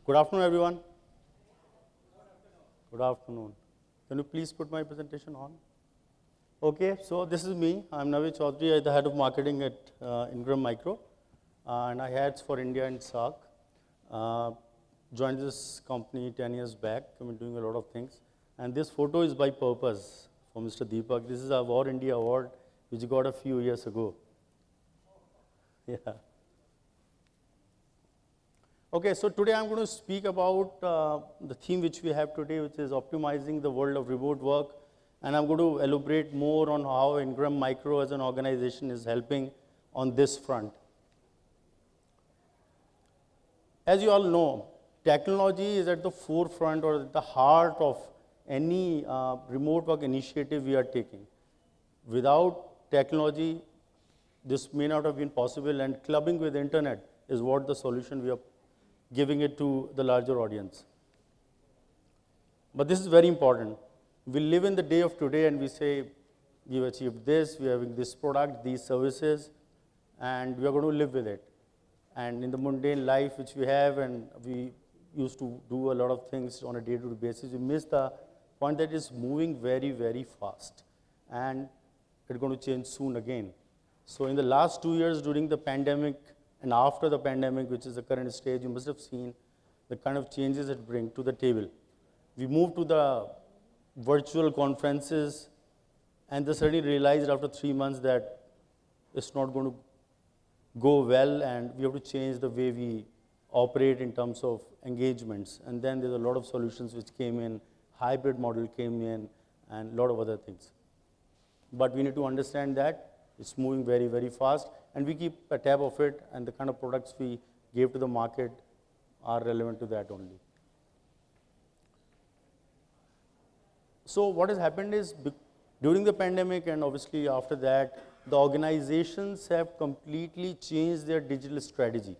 Good afternoon, everyone. Good afternoon. Can you please put my presentation on? Okay, so this is me. I'm Navid Chaudhary. I'm the head of marketing at Ingram Micro, and I heads for India and SAARC. Joined this company 10 years back. I've been doing a lot of things. And this photo is by purpose for Mr. Deepak. This is our War India Award, which we got a few years ago. Yeah. Okay, so today I'm going to speak about the theme which we have today, which is optimizing the world of remote work. And I'm going to elaborate more on how Ingram Micro as an organization is helping on this front. As you all know, technology is at the forefront or at the heart of any remote work initiative we are taking. Without technology, this may not have been possible, and clubbing with internet is what the solution we are giving it to the larger audience. But this is very important. We live in the day of today and we say, we've achieved this, we're having this product, these services, and we are going to live with it. And in the mundane life which we have, and we used to do a lot of things on a day-to-day basis, we miss the point that is moving very, very fast. And it's going to change soon again. So in the last 2 years during the pandemic, and after the pandemic, which is the current stage, you must have seen the kind of changes it brings to the table. We moved to the virtual conferences, and they suddenly realized after 3 months that it's not going to go well, and we have to change the way we operate in terms of engagements. And then there's a lot of solutions which came in, hybrid model came in, and a lot of other things. But we need to understand that it's moving very, very fast, and we keep a tab of it, and the kind of products we gave to the market are relevant to that only. So what has happened is, during the pandemic and obviously after that, the organizations have completely changed their digital strategy.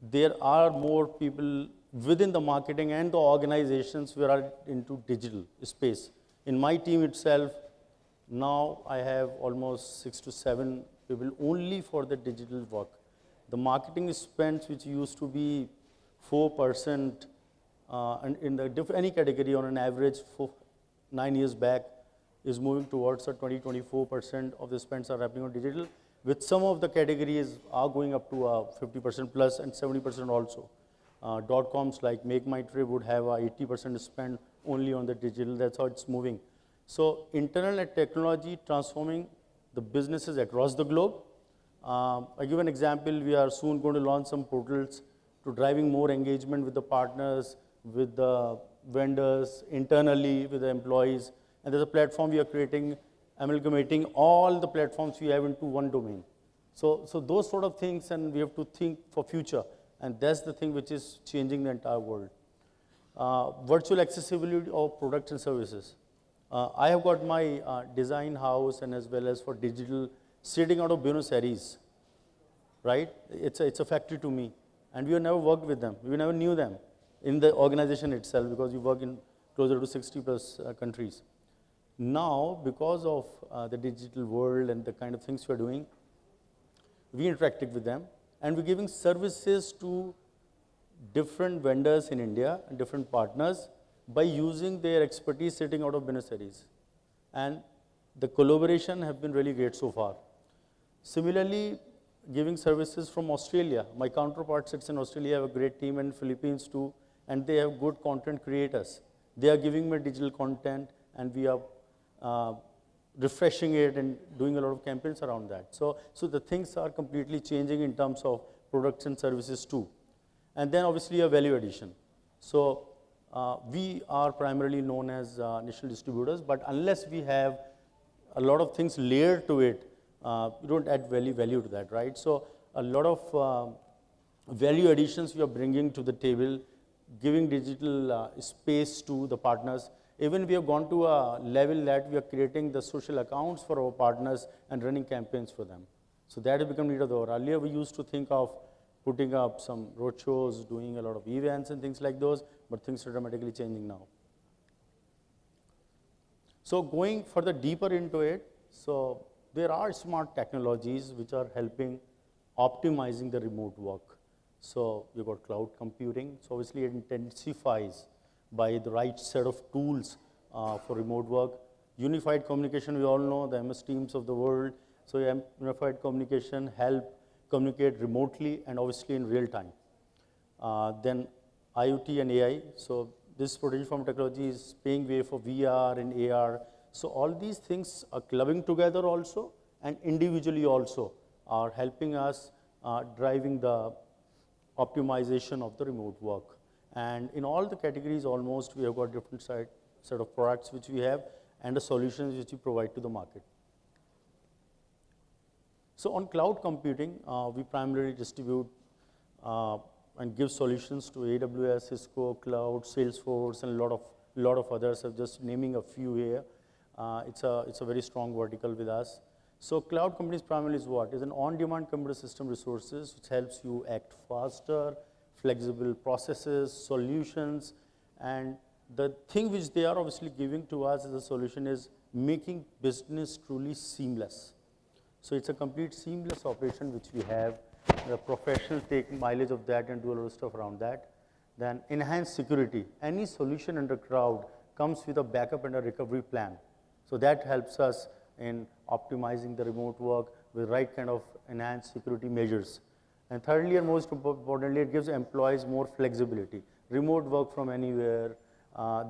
There are more people within the marketing and the organizations who are into digital space. In my team itself, now I have almost 6 to 7 people only for the digital work. The marketing spends, which used to be 4%, and in any category on an average 9 years back, is moving towards a 20-24% of the spends are happening on digital, with some of the categories are going up to 50% plus and 70% also. .coms like Make My Trip would have a 80% spend only on the digital. That's how it's moving. So internet technology transforming the businesses across the globe. I give an example. We are soon going to launch some portals to driving more engagement with the partners, with the vendors, internally with the employees. And there's a platform we are creating, amalgamating all the platforms we have into one domain. So those sort of things, and we have to think for future. And that's the thing which is changing the entire world. Virtual accessibility of products and services. I have got my design house and as well as for digital sitting out of Buenos Aires, right? It's a factory to me. And we have never worked with them. We never knew them in the organization itself because we work in closer to 60 plus countries. Now, because of the digital world and the kind of things we are doing, we interacted with them and we're giving services to different vendors in India and different partners by using their expertise sitting out of Buenos Aires. And the collaboration have been really great so far. Similarly, giving services from Australia. My counterpart sits in Australia, have a great team, in Philippines too, and they have good content creators. They are giving me digital content, and we are refreshing it and doing a lot of campaigns around that. So the things are completely changing in terms of products and services too. And then obviously a value addition. So we are primarily known as national distributors, but unless we have a lot of things layered to it, we don't add value to that, right? So a lot of value additions we are bringing to the table, giving digital space to the partners. Even we have gone to a level that we are creating the social accounts for our partners and running campaigns for them. So that has become need of the hour. Earlier we used to think of putting up some roadshows, doing a lot of events and things like those, but things are dramatically changing now. So going further deeper into it, so there are smart technologies which are helping optimizing the remote work. So you got cloud computing. So obviously it intensifies by the right set of tools for remote work. Unified communication, we all know the MS Teams of the world. So unified communication help communicate remotely and obviously in real time. Then IoT and AI. So this potential form technology is paving way for VR and AR. So all these things are clubbing together also and individually also are helping us driving the optimization of the remote work. And in all the categories almost we have got different set of products which we have and the solutions which we provide to the market. So on cloud computing, we primarily distribute and give solutions to AWS, Cisco, Cloud, Salesforce, and a lot of others. I'm just naming a few here. It's a very strong vertical with us. So cloud computing primarily is what? Is an on-demand computer system resources which helps you act faster, flexible processes, solutions, and the thing which they are obviously giving to us as a solution is making business truly seamless. So it's a complete seamless operation which we have. The professionals take mileage of that and do a lot of stuff around that. Then enhanced security. Any solution under cloud comes with a backup and a recovery plan. So that helps us in optimizing the remote work with right kind of enhanced security measures. And thirdly and most importantly, it gives employees more flexibility. Remote work from anywhere,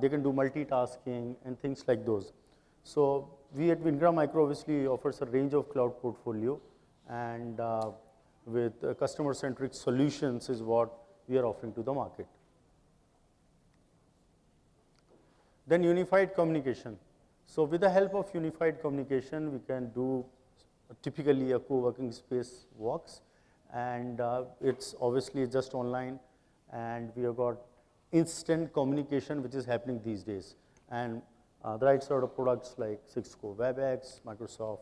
they can do multitasking and things like those. So we at Vingra Micro obviously offers a range of cloud portfolio, and with customer-centric solutions is what we are offering to the market. Then unified communication. So with the help of unified communication, we can do typically a co-working space works, and it's obviously just online, and we have got instant communication which is happening these days. And the right sort of products like Cisco WebEx, Microsoft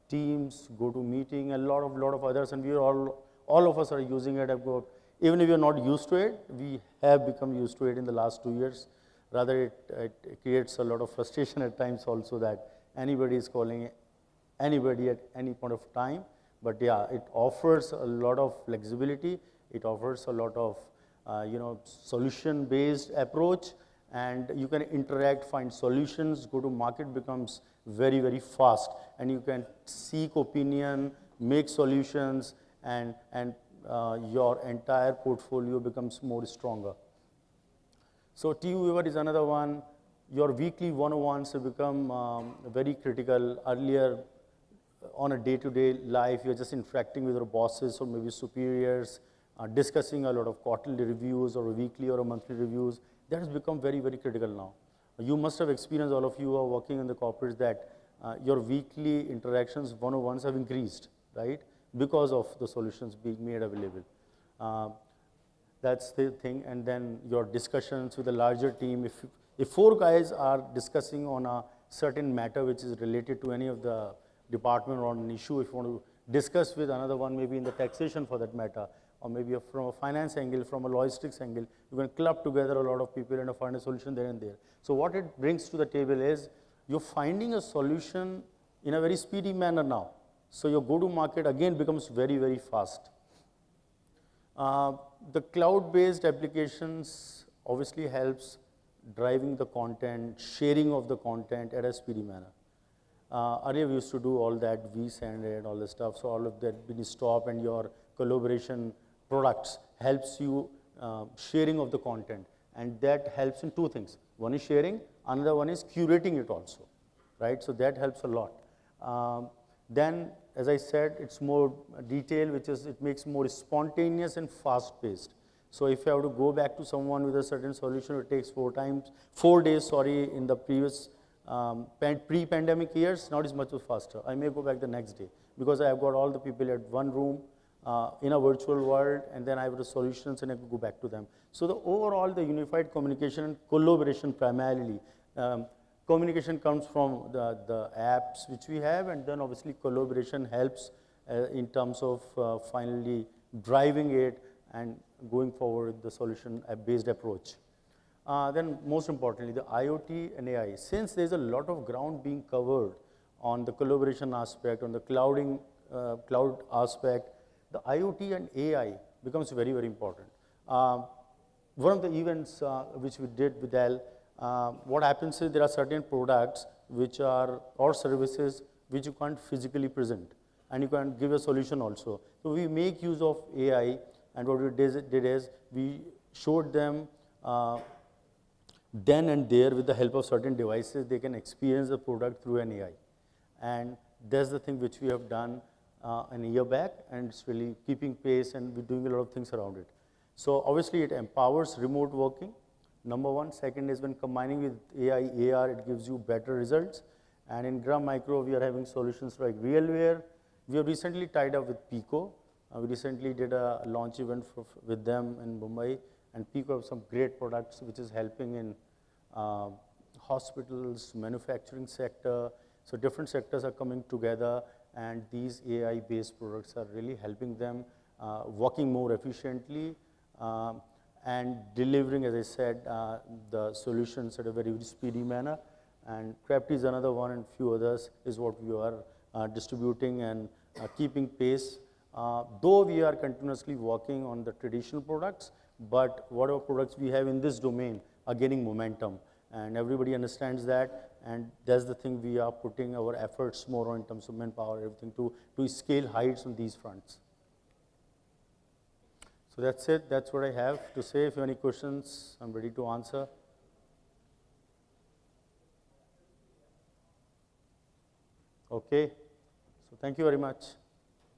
Teams, GoToMeeting, a lot of others, and we are all of us are using it. Even if you're not used to it, we have become used to it in the last 2 years. Rather, it creates a lot of frustration at times also that anybody is calling anybody at any point of time. But yeah, it offers a lot of flexibility. It offers a lot of solution-based approach, and you can interact, find solutions, go to market becomes very, very fast, and you can seek opinion, make solutions, and your entire portfolio becomes more stronger. So TeamViewer is another one. Your weekly one-on-ones have become very critical. Earlier, on a day-to-day life, you're just interacting with your bosses or maybe superiors, discussing a lot of quarterly reviews or weekly or monthly reviews. That has become very, very critical now. You must have experienced, all of you who are working in the corporates, that your weekly interactions, one-on-ones have increased, right? Because of the solutions being made available. That's the thing. And then your discussions with a larger team. If 4 guys are discussing on a certain matter which is related to any of the department or an issue, if you want to discuss with another one, maybe in the taxation for that matter, or maybe from a finance angle, from a logistics angle, you can club together a lot of people and find a solution there and there. So what it brings to the table is you're finding a solution in a very speedy manner now. So your go-to-market again becomes very, very fast. The cloud-based applications obviously helps driving the content, sharing of the content at a speedy manner. Earlier we used to do all that, vSend and all the stuff, so all of that been stopped, and your collaboration products helps you sharing of the content, and that helps in 2 things. One is sharing, another one is curating it also, right? So that helps a lot. Then, as I said, it's more detailed, which is it makes more spontaneous and fast-paced. So if I have to go back to someone with a certain solution, it takes 4 days, in the previous pre-pandemic years. Now it's much faster. I may go back the next day because I have got all the people at one room in a virtual world, and then I have the solutions and I can go back to them. So the overall, the unified communication and collaboration primarily. Communication comes from the apps which we have, and then obviously collaboration helps in terms of finally driving it and going forward with the solution-based approach. Then most importantly, the IoT and AI. Since there's a lot of ground being covered on the collaboration aspect, on the cloud aspect, the IoT and AI becomes very, very important. One of the events which we did with Dell, what happens is there are certain products which are, or services which you can't physically present, and you can give a solution also. So we make use of AI, and what we did is we showed them then and there with the help of certain devices, they can experience the product through an AI. And that's the thing which we have done a year back, and it's really keeping pace, and we're doing a lot of things around it. So obviously it empowers remote working, number one. Second is when combining with AI, AR, it gives you better results. And in Gram Micro, we are having solutions like RealWear. We have recently tied up with Pico. We recently did a launch event with them in Mumbai, and Pico have some great products which is helping in hospitals, manufacturing sector. So different sectors are coming together, and these AI-based products are really helping them working more efficiently and delivering, as I said, the solutions at a very, very speedy manner. And Crafty is another one, and few others is what we are distributing and keeping pace. Though we are continuously working on the traditional products, but whatever products we have in this domain are gaining momentum, and everybody understands that, and that's the thing we are putting our efforts more on in terms of manpower, everything to scale heights on these fronts. So that's it, that's what I have to say. If you have any questions, I'm ready to answer. Okay, so thank you very much.